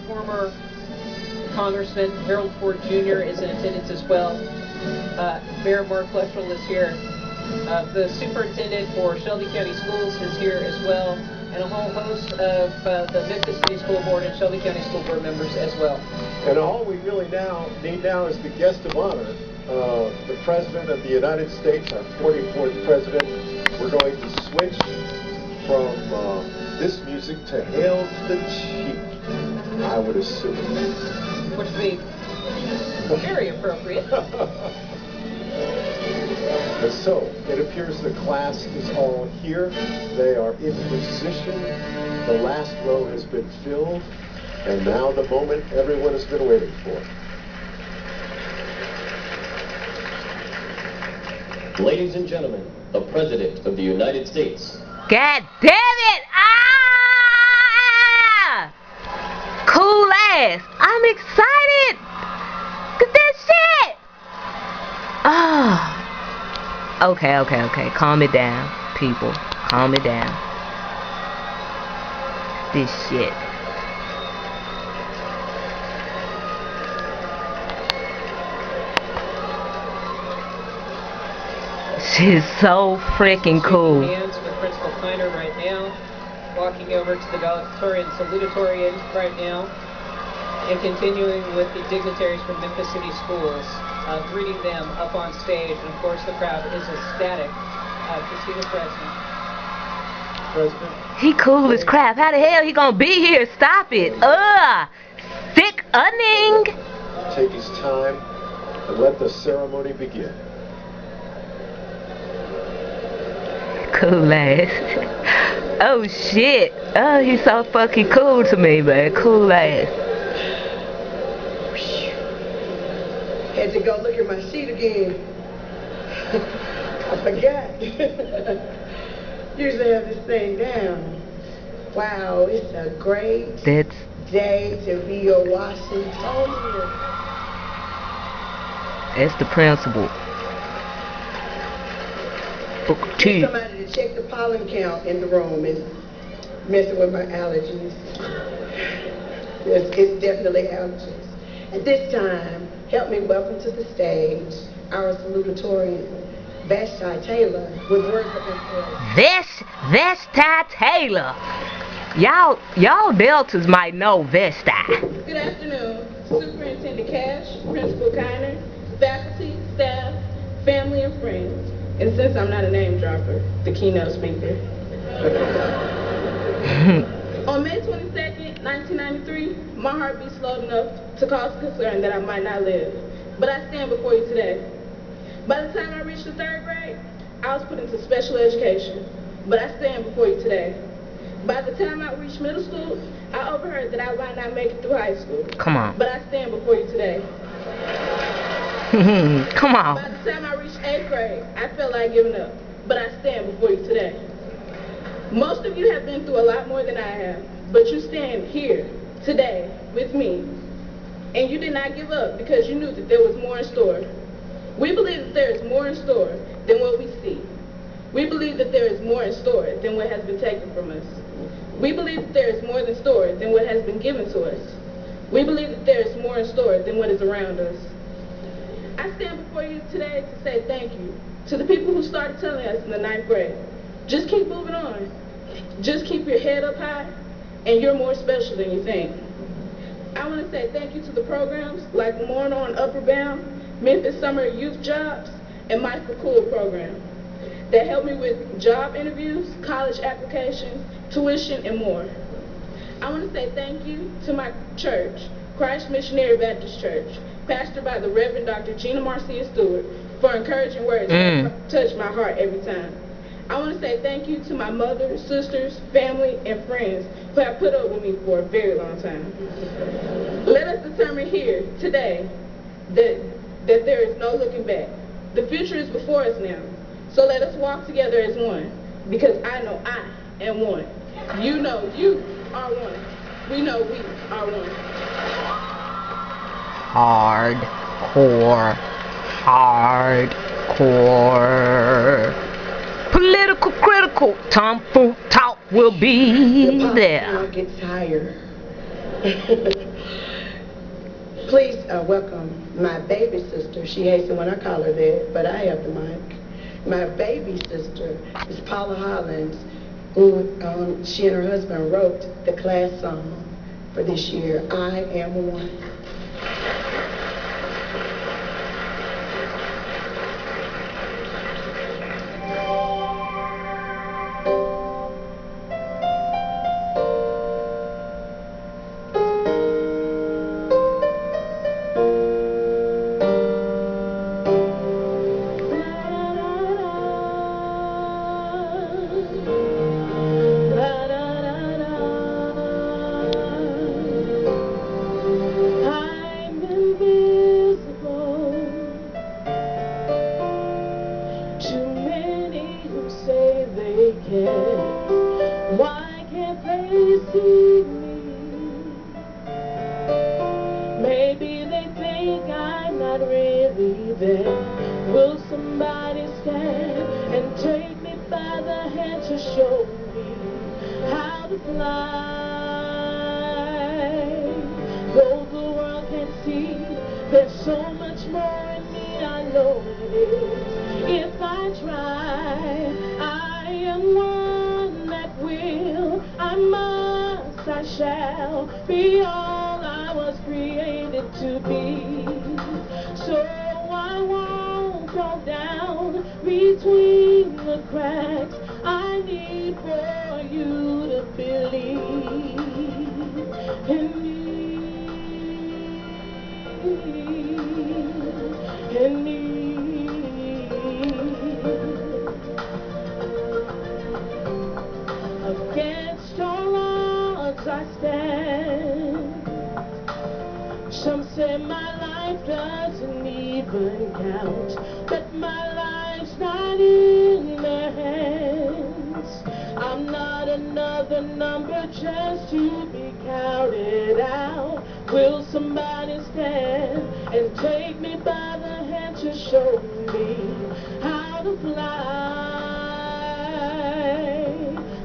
Former Congressman Harold Ford Jr. is in attendance as well. Mayor Mark Luttrell is here. The superintendent for Shelby County Schools is here as well, and a whole host of the Memphis City School Board and Shelby County School Board members as well. And all we really need now is the guest of honor, the President of the United States, our 44th President. We're going to switch from this music to Hail to the Chief, I would assume. Which would be very appropriate. And so, it appears the class is all here. They are in position. The last row has been filled. And now the moment everyone has been waiting for. Ladies and gentlemen, the President of the United States. God damn it! Ah! Cool ass. I'm excited. Look at that shit. Ah. Okay. Calm it down, people. Calm it down. This shit. She's so freaking cool. Hands with Principal Kleiner right now. Walking over to the valedictorian salutatory end right now. And continuing with the dignitaries from Memphis City Schools. Greeting them up on stage. And of course the crowd is ecstatic to see the President. He cool as crap. How the hell he gonna be here? Stop it. Sickening. Take his time and let the ceremony begin. Cool ass. Oh shit. Oh, he's so fucking cool to me, man. Cool ass. Had to go look at my sheet again. I forgot. Usually have this thing down. Wow, it's a great day to be a Washingtonian. That's the principal. Need somebody to check the pollen count in the room. It's messing with my allergies. It's definitely allergies. At this time, help me welcome to the stage our salutatorian, Vashti Taylor, with words of encouragement. Vashti Taylor. Y'all deltas might know Vashti. Good afternoon, Superintendent Cash, Principal Kiner, faculty, staff, family, and friends. And since I'm not a name dropper, the keynote speaker. On May 22nd, 1993, my heart beat slowed enough to cause concern that I might not live. But I stand before you today. By the time I reached the 3rd grade, I was put into special education. But I stand before you today. By the time I reached middle school, I overheard that I might not make it through high school. Come on. But I stand before you today. Come on. By the time I reached 8th grade, I felt like giving up. But I stand before you today. Most of you have been through a lot more than I have. But you stand here today with me. And you did not give up because you knew that there was more in store. We believe that there is more in store than what we see. We believe that there is more in store than what has been taken from us. We believe that there is more in store than what has been given to us. We believe that there is more in store than what is around us. I stand before you today to say thank you to the people who started telling us in the 9th grade. Just keep moving on. Just keep your head up high, and you're more special than you think. I want to say thank you to the programs like Morning on Upper Bound, Memphis Summer Youth Jobs, and My For Cool program that helped me with job interviews, college applications, tuition, and more. I want to say thank you to my church, Christ Missionary Baptist Church, pastored by the Reverend Dr. Gina Marcia Stewart, for encouraging words that touch my heart every time. I want to say thank you to my mother, sisters, family, and friends who have put up with me for a very long time. Let us determine here today that there is no looking back. The future is before us now. So let us walk together as one, because I know I am one. You know you are one. We know we are one. Hardcore. Political critical. Tom Food Talk will be there. Gets higher. Please welcome my baby sister. She hates it when I call her that, but I have the mic. My baby sister is Paula Hollins, who she and her husband wrote the class song for this year, I Am One. Why can't they see me? Maybe they think I'm not really there. Will somebody stand and take me by the hand to show me how to fly? Though the world can't see, there's so much more in me, I know it is. If I try, I am one that will, I must, I shall be all I was created to be. So I won't go down between the cracks. I need for you to believe in me. In me. Against all odds I stand. Some say my life doesn't even count, but my life's not in their hands. I'm not another number just to be counted out. Will somebody stand and take me by the hand to show me how to fly?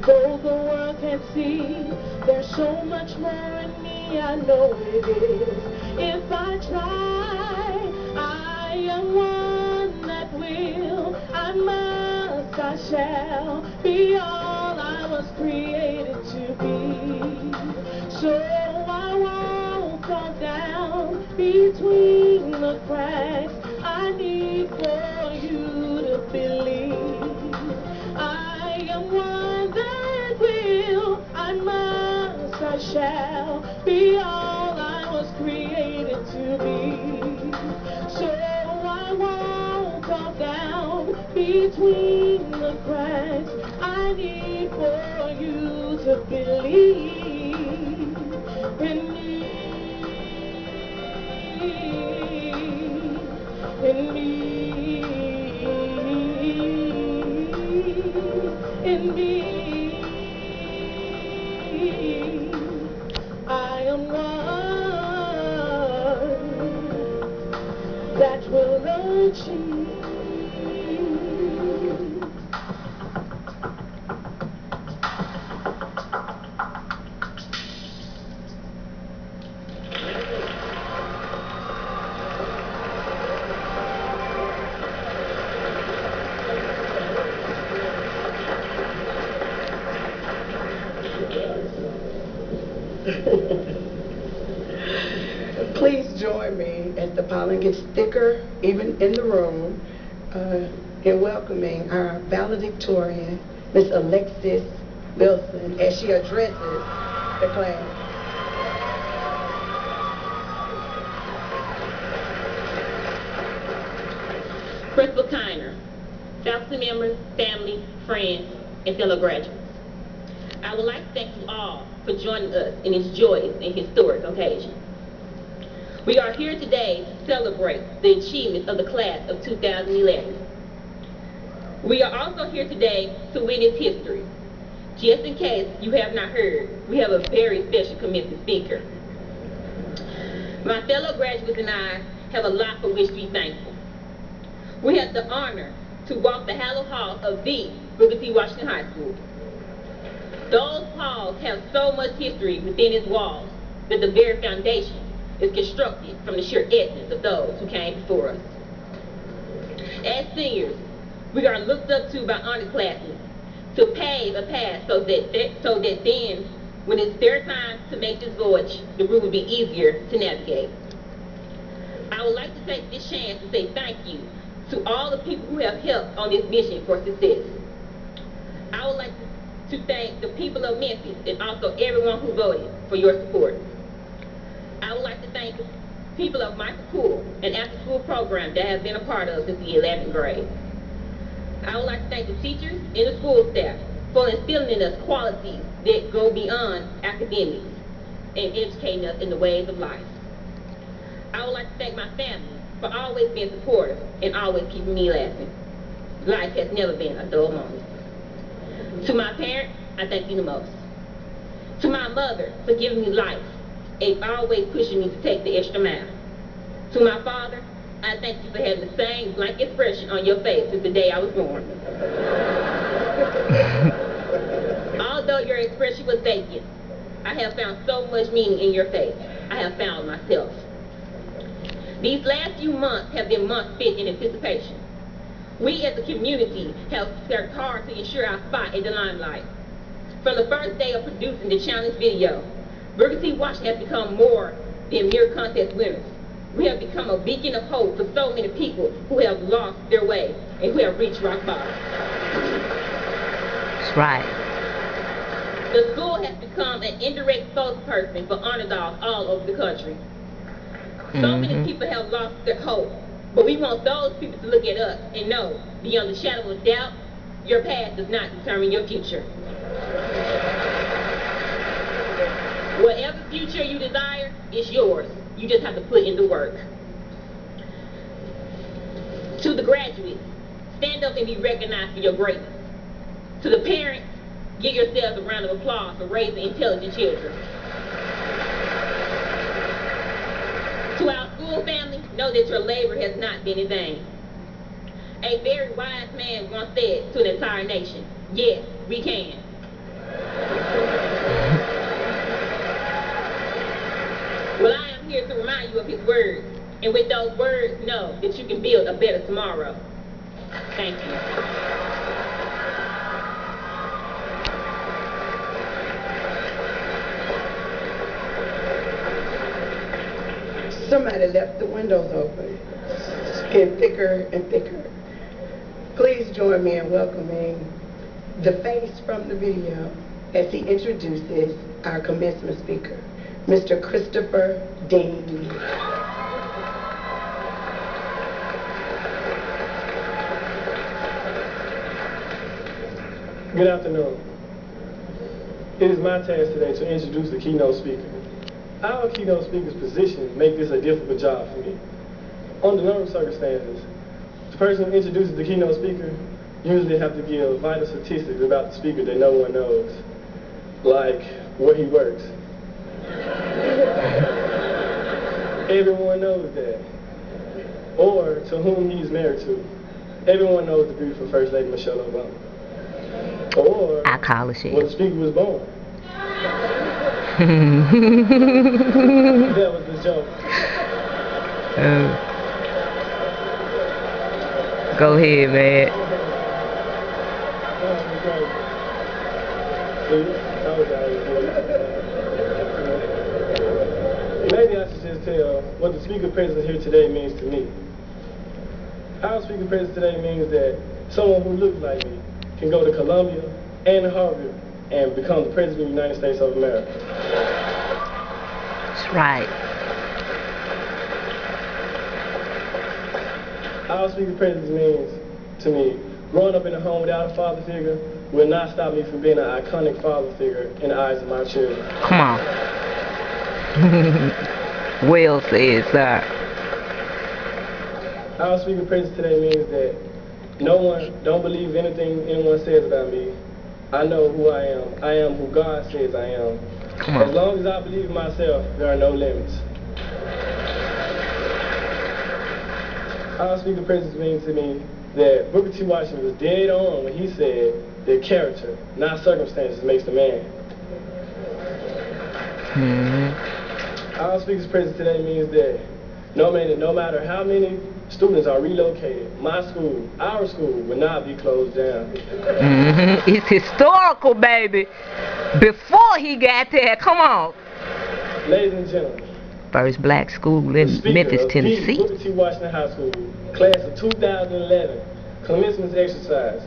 Though the world can't see, there's so much more in me, I know it is. If I try, I am one that will, I must, I shall be all I was created to be. So I won't fall down between the cracks. I need for you to believe I am one that will, I must, I shall be all I was created to be. So I won't fall down between the cracks. I need for you to believe in me. In me. In me. I am one that will achieve. Please join me as the pollen gets thicker, even in the room, in welcoming our valedictorian, Miss Alexis Wilson, as she addresses the class. Principal Kiner, faculty members, family, friends, and fellow graduates. I would like to thank you all for joining us in this joyous and historic occasion. We are here today to celebrate the achievements of the class of 2011. We are also here today to witness history. Just in case you have not heard, we have a very special commencement speaker. My fellow graduates and I have a lot for which to be thankful. We have the honor to walk the hallowed halls of the Booker T. Washington High School. Those halls have so much history within its walls. that the very foundation is constructed from the sheer essence of those who came before us. As seniors, we are looked up to by honor classes to pave a path so that then, when it's their time to make this voyage, the route will be easier to navigate. I would like to take this chance to say thank you to all the people who have helped on this mission for success. I would like to thank the people of Memphis and also everyone who voted for your support. I would like to thank the people of my school and after-school program that I have been a part of since the 11th grade. I would like to thank the teachers and the school staff for instilling in us qualities that go beyond academics and educating us in the ways of life. I would like to thank my family for always being supportive and always keeping me laughing. Life has never been a dull moment. To my parents, I thank you the most. To my mother for giving me life and always pushing me to take the extra mile. To my father, I thank you for having the same blank expression on your face since the day I was born. Although your expression was vacant, I have found so much meaning in your face. I have found myself. These last few months have been months spent in anticipation. We as a community have worked hard to ensure our spot in the limelight. From the first day of producing the challenge video, Booker T. Washington has become more than mere contest winners. We have become a beacon of hope for so many people who have lost their way and who have reached rock bottom. That's right. The school has become an indirect spokesperson for honor dogs all over the country. So many people have lost their hope, but we want those people to look at us and know, beyond the shadow of doubt, your past does not determine your future. Whatever future you desire is yours. You just have to put in the work. To the graduates, stand up and be recognized for your greatness. To the parents, give yourselves a round of applause for raising intelligent children. To our school family, know that your labor has not been in vain. A very wise man once said to the entire nation, yes, we can. Well, I am here to remind you of his words, and with those words, know that you can build a better tomorrow. Thank you. Somebody left the windows open. It's getting thicker and thicker. Please join me in welcoming the face from the video as he introduces our commencement speaker, Mr. Christopher Dean. Good afternoon. It is my task today to introduce the keynote speaker. Our keynote speaker's position makes this a difficult job for me. Under normal circumstances, the person who introduces the keynote speaker usually have to give vital statistics about the speaker that no one knows, like where he works. Everyone knows that. Or to whom he's married to. Everyone knows the beautiful First Lady Michelle Obama. Or I call it shit. where the speaker was born. That was the joke. Go ahead, man. Maybe I should just tell what the speaker presence here today means to me. Our speaker presence today means that someone who looks like me can go to Columbia and Harvard and become the President of the United States of America. That's right. Our speaker presence means to me, growing up in a home without a father figure will not stop me from being an iconic father figure in the eyes of my children. Come on. Well said, sir. Our speaker presence today means that no one, don't believe anything anyone says about me. I know who I am. I am who God says I am. Come on. As long as I believe in myself, there are no limits. Our speaker presence means to me that Booker T. Washington was dead on when he said that character, not circumstances, makes the man. keynote speakers present today means that no matter how many students are relocated, my school, our school, will not be closed down. It's historical, baby. Before he got there, come on. Ladies and gentlemen, First black school in Memphis, Tennessee. Booker T. Washington High School, class of 2011, commencement exercise.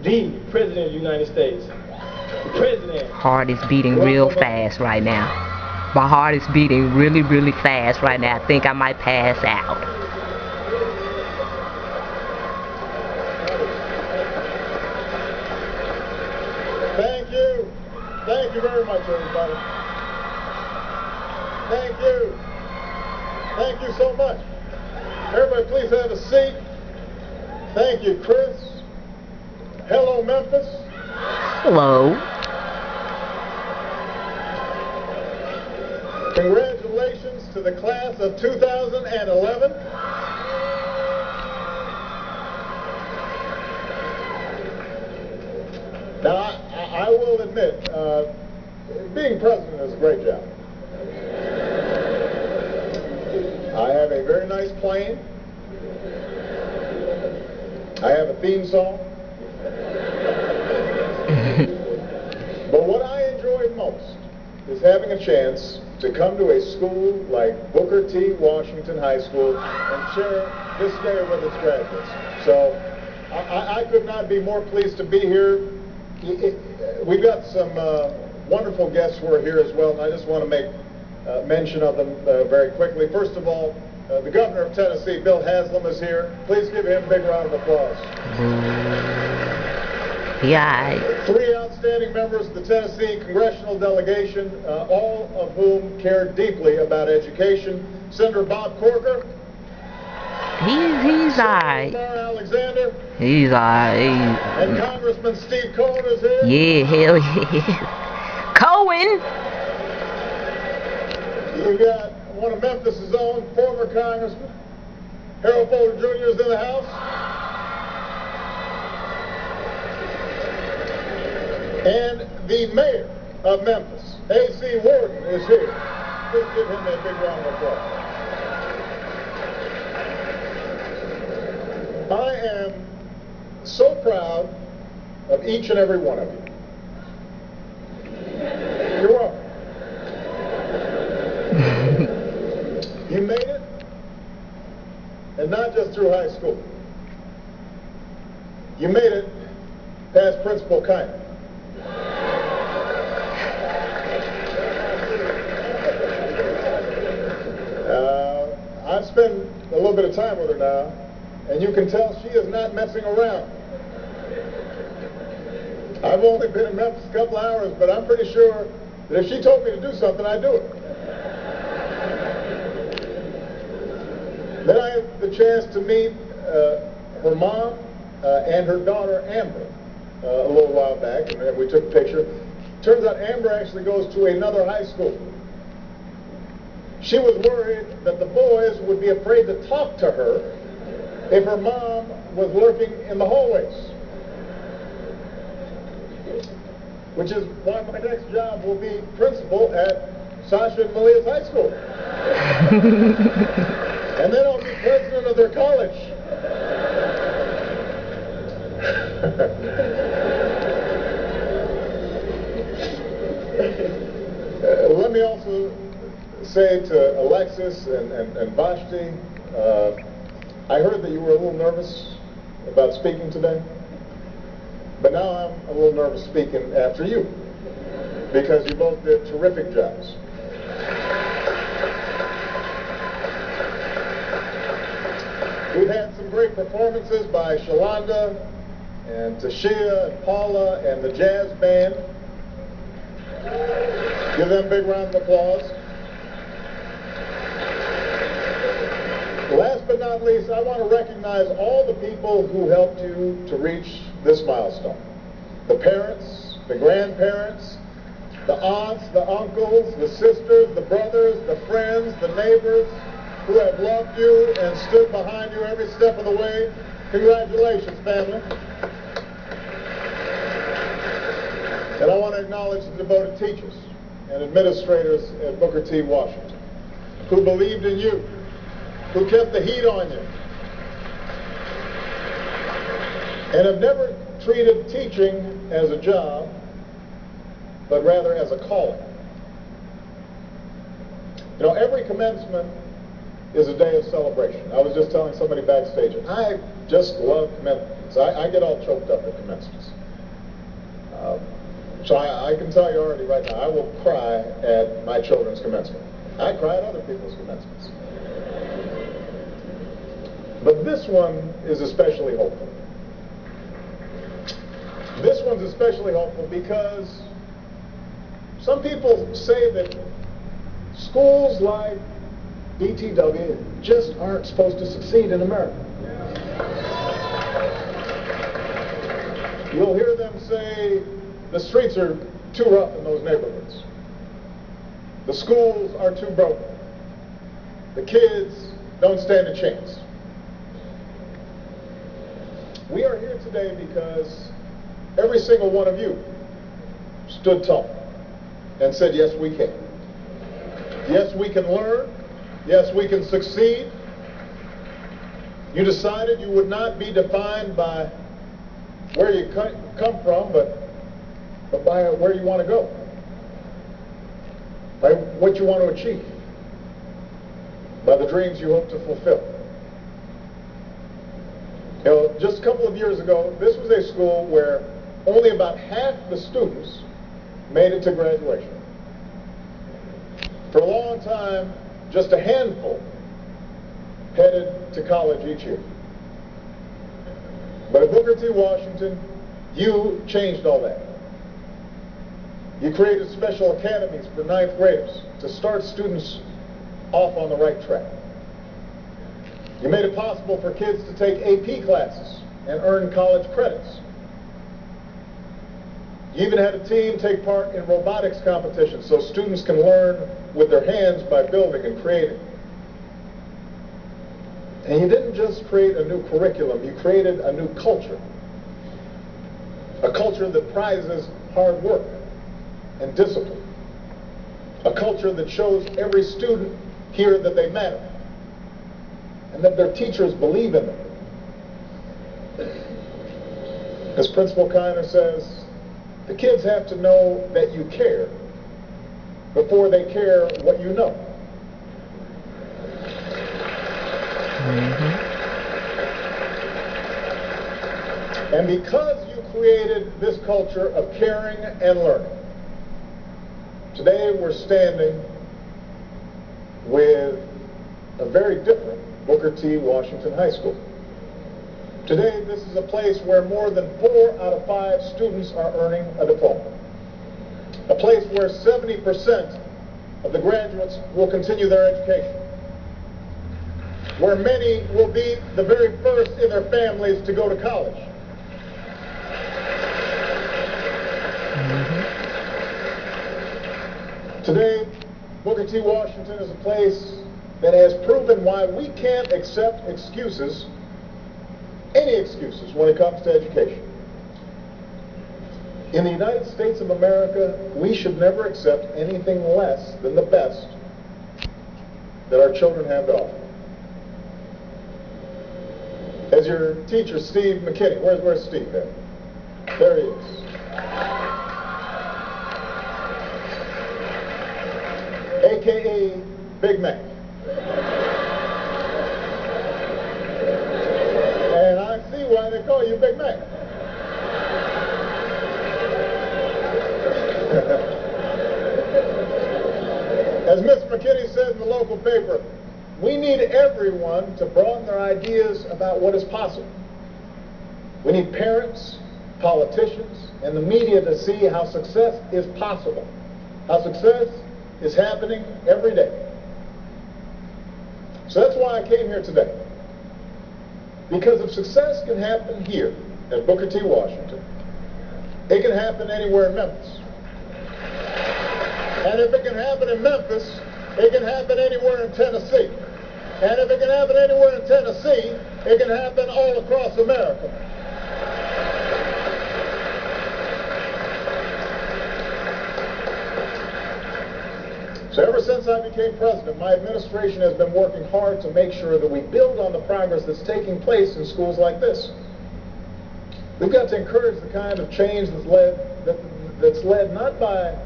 The President of the United States. President. Heart is beating real fast right now. My heart is beating really, really fast right now. I think I might pass out. Thank you. Thank you very much, everybody. Thank you. Thank you so much. Everybody, please have a seat. Thank you, Chris. Hello, Memphis. Hello. Congratulations to the class of 2011. Now, I will admit, being president is a great job. I have a very nice plane. I have a theme song. But what I enjoyed most is having a chance to come to a school like Booker T. Washington High School and share this day with its graduates. So I could not be more pleased to be here. We've got some wonderful guests who are here as well, and I just want to make mention of them very quickly. First of all, the governor of Tennessee, Bill Haslam, is here. Please give him a big round of applause. Yeah. 3 outstanding members of the Tennessee congressional delegation, all of whom care deeply about education. Senator Bob Corker. He's alright. Alexander. He's alright. And Congressman Steve Cohen is here. Yeah, hell yeah. Cohen. You got one of Memphis' own former Congressman, Harold Folder Jr. is in the house. And the mayor of Memphis, A.C. Warden, is here. Please give him a big round of applause. I am so proud of each and every one of you. You're welcome. You made it, and not just through high school. You made it past Principal Kiner. I've spent a little bit of time with her now, and you can tell she is not messing around. I've only been in Memphis a couple hours, but I'm pretty sure that if she told me to do something, I'd do it. Then I had the chance to meet her mom and her daughter, Amber, a little while back, and we took a picture. Turns out Amber actually goes to another high school. She was worried that the boys would be afraid to talk to her if her mom was lurking in the hallways. Which is why my next job will be principal at Sasha and Malia's high school. And then I'll be president of their college. Let me also say to Alexis and Vashti, I heard that you were a little nervous about speaking today, but now I'm a little nervous speaking after you, because you both did terrific jobs. We've had some great performances by Shalonda and Tashia and Paula and the jazz band. Give them a big round of applause. Last but not least, I want to recognize all the people who helped you to reach this milestone. The parents, the grandparents, the aunts, the uncles, the sisters, the brothers, the friends, the neighbors who have loved you and stood behind you every step of the way. Congratulations, family. And I want to acknowledge the devoted teachers and administrators at Booker T. Washington. who believed in you, who kept the heat on you, and have never treated teaching as a job, but rather as a calling. You know, every commencement is a day of celebration. I was just telling somebody backstage, I just love commencements. I get all choked up at commencements. So I can tell you already right now, I will cry at my children's commencement. I cry at other people's commencements. But this one is especially hopeful. This one's especially hopeful because some people say that schools like BTW just aren't supposed to succeed in America. You'll hear them say the streets are too rough in those neighborhoods. The schools are too broken. The kids don't stand a chance. We are here today because every single one of you stood tall and said, yes, we can. Yes, we can learn. Yes, we can succeed. You decided you would not be defined by where you come from, but by where you want to go, by what you want to achieve, by the dreams you hope to fulfill. You know, just a couple of years ago, this was a school where only about half the students made it to graduation. For a long time, just a handful headed to college each year. But at Booker T. Washington, you changed all that. You created special academies for 9th graders to start students off on the right track. You made it possible for kids to take AP classes and earn college credits. You even had a team take part in robotics competitions so students can learn with their hands by building and creating. And you didn't just create a new curriculum, you created a new culture. A culture that prizes hard work and discipline. A culture that shows every student here that they matter and that their teachers believe in them. As Principal Kiner says, the kids have to know that you care before they care what you know. And because you created this culture of caring and learning, today we're standing with a very different Booker T. Washington High School. Today, this is a place where more than 4 out of 5 students are earning a diploma. A place where 70% of the graduates will continue their education. Where many will be the very first in their families to go to college. Today, Booker T. Washington is a place that has proven why we can't accept excuses, any excuses, when it comes to education. In the United States of America, we should never accept anything less than the best that our children have to offer. As your teacher, Steve McKinney, where's Steve at? There he is. AKA Big Mac. And I see why they call you Big Mac. As Miss McKinney said in the local paper, we need everyone to broaden their ideas about what is possible. We need parents, politicians, and the media to see how success is possible, how success is happening every day. So that's why I came here today. Because if success can happen here at Booker T. Washington, it can happen anywhere in Memphis. And if it can happen in Memphis, it can happen anywhere in Tennessee. And if it can happen anywhere in Tennessee, it can happen all across America. So So ever since I became president, my administration has been working hard to make sure that we build on the progress that's taking place in schools like this. We've got to encourage the kind of change that's led not by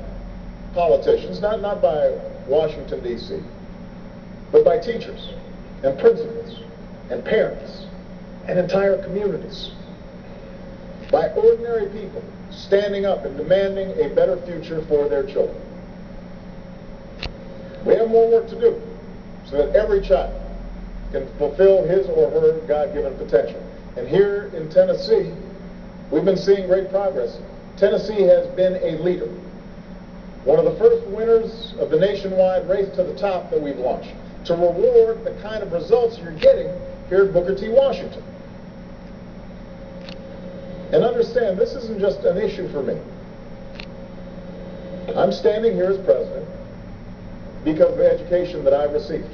politicians, not by Washington, D.C., but by teachers and principals and parents and entire communities, by ordinary people standing up and demanding a better future for their children. We have more work to do so that every child can fulfill his or her God-given potential. And here in Tennessee, we've been seeing great progress. Tennessee has been a leader. One of the first winners of the nationwide Race to the Top that we've launched to reward the kind of results you're getting here at Booker T. Washington. And understand, this isn't just an issue for me. I'm standing here as president because of the education that I've received.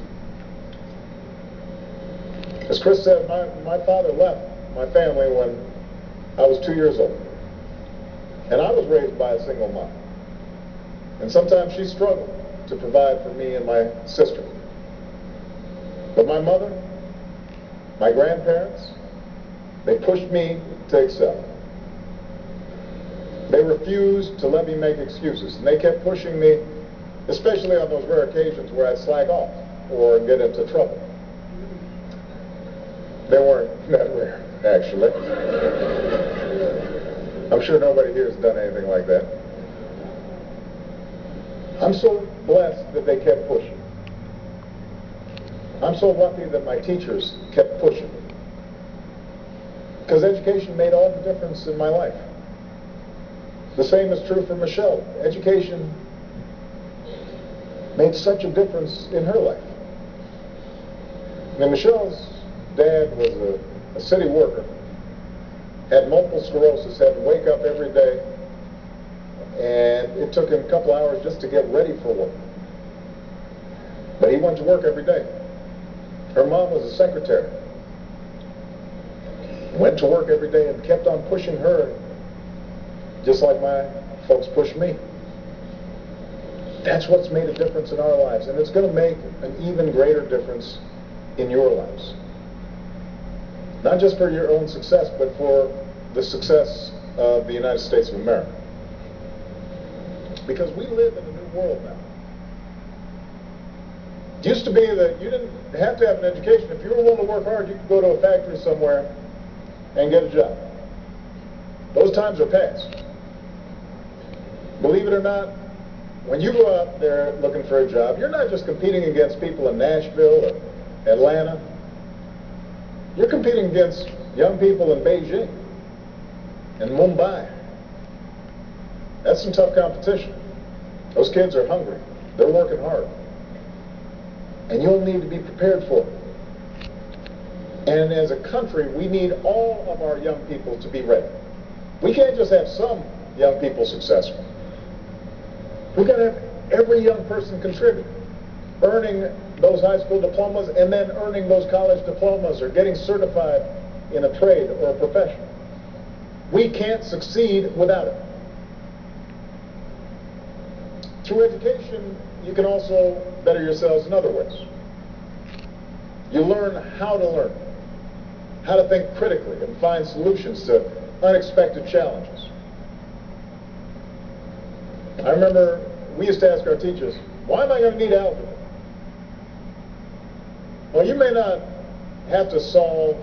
As Chris said, my father left my family when I was 2 years old. And I was raised by a single mom. And sometimes she struggled to provide for me and my sister. But my mother, my grandparents, they pushed me to excel. They refused to let me make excuses. And they kept pushing me, especially on those rare occasions where I'd slack off or get into trouble. They weren't that rare, actually. I'm sure nobody here has done anything like that. I'm so blessed that they kept pushing. I'm so lucky that my teachers kept pushing. Because education made all the difference in my life. The same is true for Michelle. Education made such a difference in her life. Now, Michelle's dad was a city worker, had multiple sclerosis, had to wake up every day, and it took him a couple hours just to get ready for work. But he went to work every day. Her mom was a secretary. Went to work every day and kept on pushing her, just like my folks pushed me. That's what's made a difference in our lives, and it's going to make an even greater difference in your lives. Not just for your own success, but for the success of the United States of America. Because we live in a new world now. It used to be that you didn't have to have an education. If you were willing to work hard, you could go to a factory somewhere and get a job. Those times are past. Believe it or not, when you go out there looking for a job, you're not just competing against people in Nashville or Atlanta. You're competing against young people in Beijing and Mumbai. That's some tough competition. Those kids are hungry. They're working hard. And you'll need to be prepared for it. And as a country, we need all of our young people to be ready. We can't just have some young people successful. We've got to have every young person contribute, earning those high school diplomas and then earning those college diplomas or getting certified in a trade or a profession. We can't succeed without it. Through education, you can also better yourselves in other ways. You learn how to learn, how to think critically and find solutions to unexpected challenges. I remember we used to ask our teachers, why am I going to need algebra? Well, you may not have to solve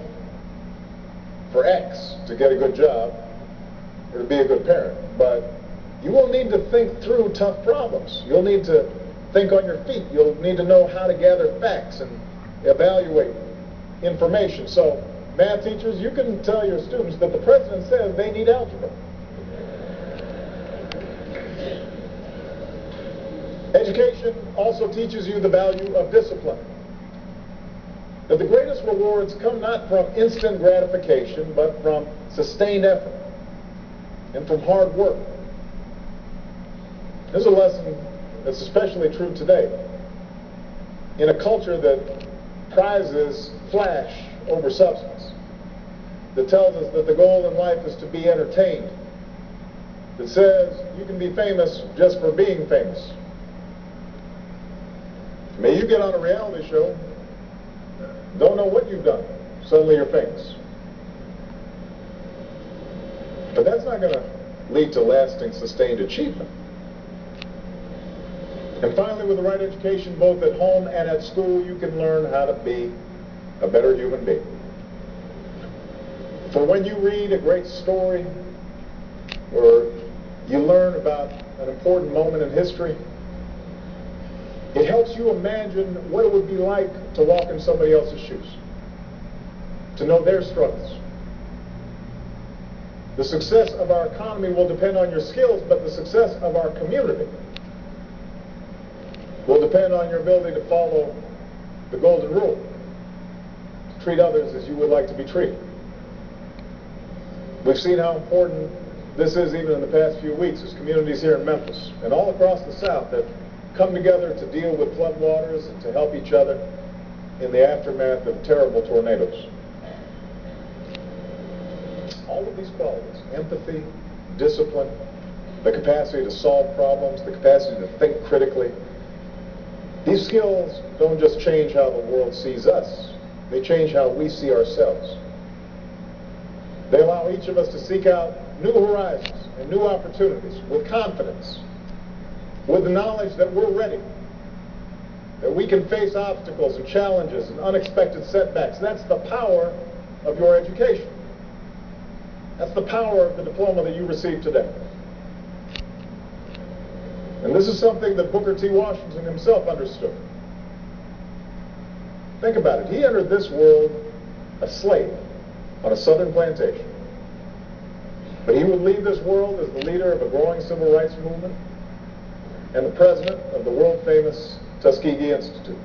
for X to get a good job or to be a good parent, but you will need to think through tough problems. You'll need to think on your feet. You'll need to know how to gather facts and evaluate information. So, math teachers, you can tell your students that the president says they need algebra. Education also teaches you the value of discipline. That the greatest rewards come not from instant gratification, but from sustained effort and from hard work. This is a lesson that's especially true today. In a culture that prizes flash over substance, that tells us that the goal in life is to be entertained, that says you can be famous just for being famous. May you get on a reality show, don't know what you've done, suddenly you're famous. But that's not going to lead to lasting, sustained achievement. And finally, with the right education, both at home and at school, you can learn how to be a better human being. For when you read a great story, or you learn about an important moment in history, it helps you imagine what it would be like to walk in somebody else's shoes, to know their struggles. The success of our economy will depend on your skills, but the success of our community will depend on your ability to follow the golden rule, to treat others as you would like to be treated. We've seen how important this is even in the past few weeks as communities here in Memphis and all across the South have come together to deal with floodwaters and to help each other in the aftermath of terrible tornadoes. All of these qualities, empathy, discipline, the capacity to solve problems, the capacity to think critically, these skills don't just change how the world sees us, they change how we see ourselves. They allow each of us to seek out new horizons and new opportunities with confidence, with the knowledge that we're ready, that we can face obstacles and challenges and unexpected setbacks. That's the power of your education. That's the power of the diploma that you received today. And this is something that Booker T. Washington himself understood. Think about it. He entered this world a slave on a southern plantation. But he would leave this world as the leader of a growing civil rights movement and the president of the world-famous Tuskegee Institute.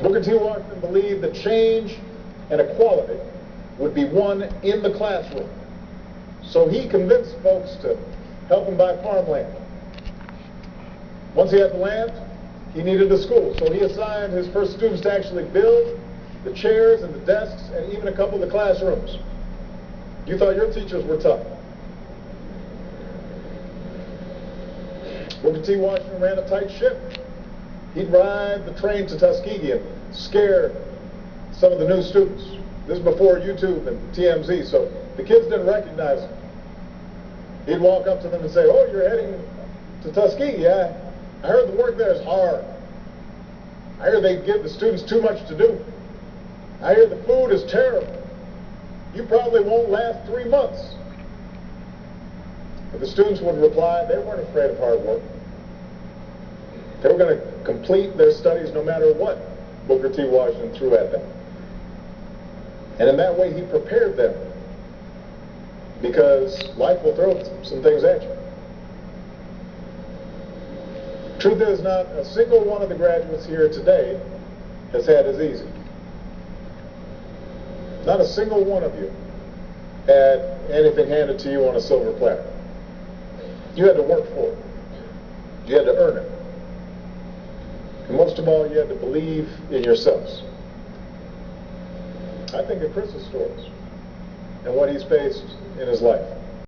Booker T. Washington believed that change and equality would be won in the classroom. So he convinced folks to help him buy farmland. Once he had the land, he needed a school. So he assigned his first students to actually build the chairs and the desks and even a couple of the classrooms. You thought your teachers were tough. Booker T. Washington ran a tight ship. He'd ride the train to Tuskegee and scare some of the new students. This is before YouTube and TMZ, so the kids didn't recognize him. He'd walk up to them and say, "Oh, you're heading to Tuskegee. I heard the work there is hard. I hear they give the students too much to do. I hear the food is terrible. You probably won't last 3 months." But the students would reply, they weren't afraid of hard work. They were going to complete their studies no matter what Booker T. Washington threw at them. And in that way, he prepared them, because life will throw some things at you. Truth is, not a single one of the graduates here today has had as easy. Not a single one of you had anything handed to you on a silver platter. You had to work for it. You had to earn it. And most of all, you had to believe in yourselves. I think of Chris's stories and what he's faced in his life.